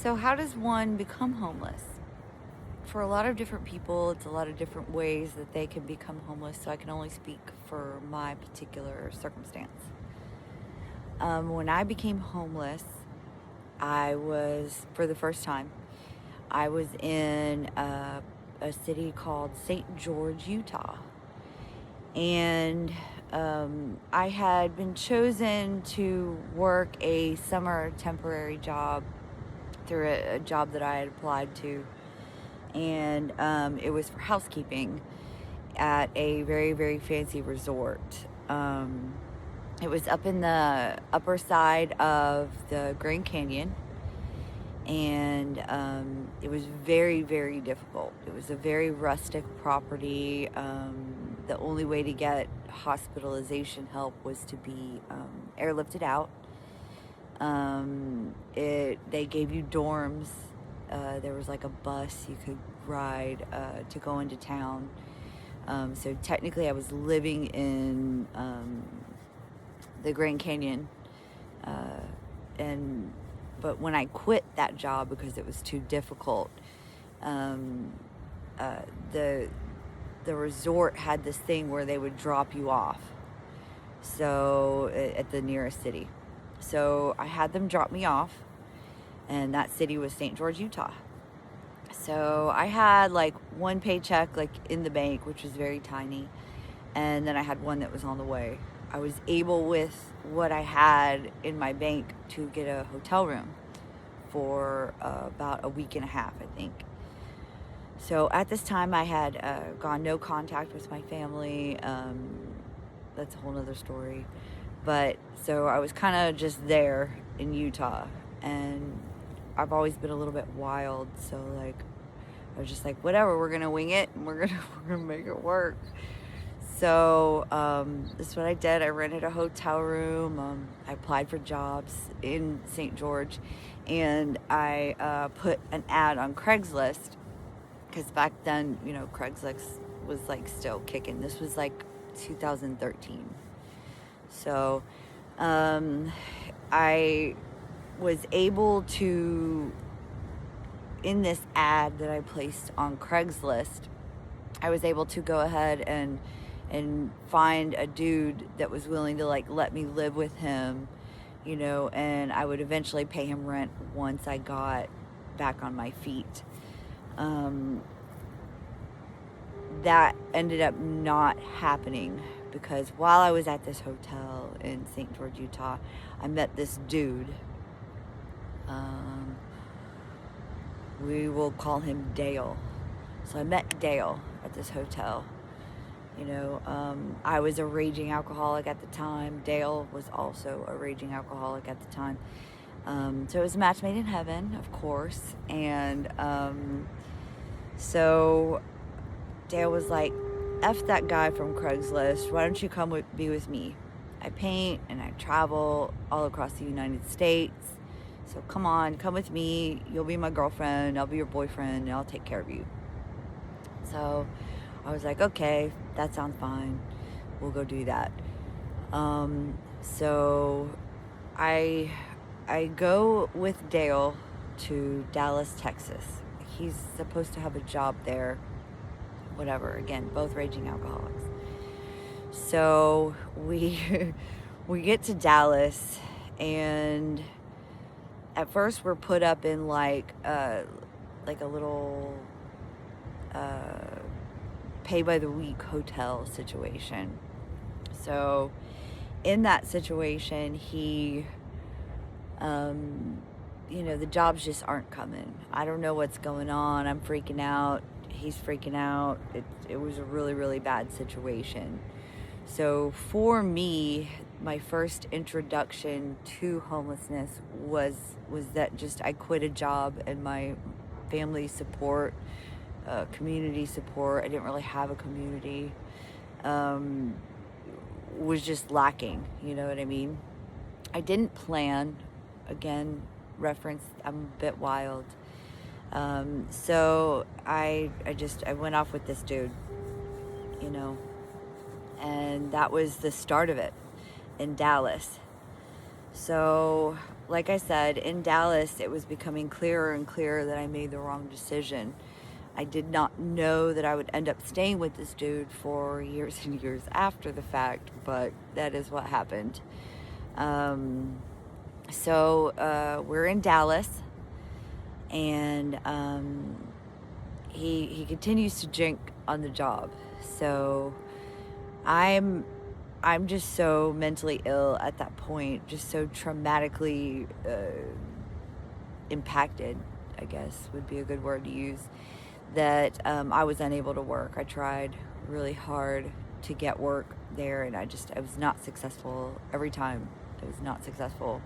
So, how does one become homeless? For a lot of different people, it's a lot of different ways that they can become homeless, so I can only speak for my particular circumstance. When I became homeless, for the first time, I was in a city called St. George, Utah. And I had been chosen to work a summer temporary job through a job that I had applied to. And it was for housekeeping at a very, very fancy resort. It was up in the upper side of the Grand Canyon, and it was very, very difficult. It was a very rustic property. The only way to get hospitalization help was to be airlifted out. They gave you dorms. There was like a bus you could ride to go into town. So technically I was living in the Grand Canyon, but when I quit that job because it was too difficult, the resort had this thing where they would drop you off, so at the nearest city. So I had them drop me off, and that city was St. George, Utah. So I had like one paycheck like in the bank, which was very tiny, and then I had one that was on the way. I was able, with what I had in my bank, to get a hotel room for about a week and a half, I think. So at this time, I had gone no contact with my family. That's a whole nother story. But so I was kind of just there in Utah, and I've always been a little bit wild. So like, I was just like, whatever, we're gonna wing it, and we're gonna make it work. So this is what I did. I rented a hotel room. I applied for jobs in St. George, and I put an ad on Craigslist, because back then, Craigslist was like still kicking. This was like 2013. So I was able to, in this ad that I placed on Craigslist, I was able to go ahead and find a dude that was willing to like let me live with him, and I would eventually pay him rent once I got back on my feet. That ended up not happening, because while I was at this hotel in St. George, Utah, I met this dude. We will call him Dale. So I met Dale at this hotel. I was a raging alcoholic at the time. Dale was also a raging alcoholic at the time. So it was a match made in heaven, of course. And so Dale was like, F that guy from Craigslist. Why don't you come be with me? I paint and I travel all across the United States. So come with me. You'll be my girlfriend. I'll be your boyfriend, and I'll take care of you. So I was like, okay, that sounds fine. We'll go do that. So I go with Dale to Dallas, Texas. He's supposed to have a job there. Whatever. Again, both raging alcoholics. So we get to Dallas, and at first we're put up in like a little pay by the week hotel situation. So in that situation, he the jobs just aren't coming. I don't know what's going on. I'm freaking out. He's freaking out. It was a really, really bad situation. So for me, my first introduction to homelessness was that just I quit a job, and my family support, community support, I didn't really have a community, was just lacking. You know what I mean? I didn't plan. Again, reference, I'm a bit wild. So I went off with this dude, and that was the start of it in Dallas. So like I said, in Dallas, it was becoming clearer and clearer that I made the wrong decision. I did not know that I would end up staying with this dude for years and years after the fact, but that is what happened. So we're in Dallas, and he continues to drink on the job. So I'm just so mentally ill at that point, just so traumatically impacted, I guess would be a good word to use, that I was unable to work. I tried really hard to get work there, and I was not successful every time. It was not successful.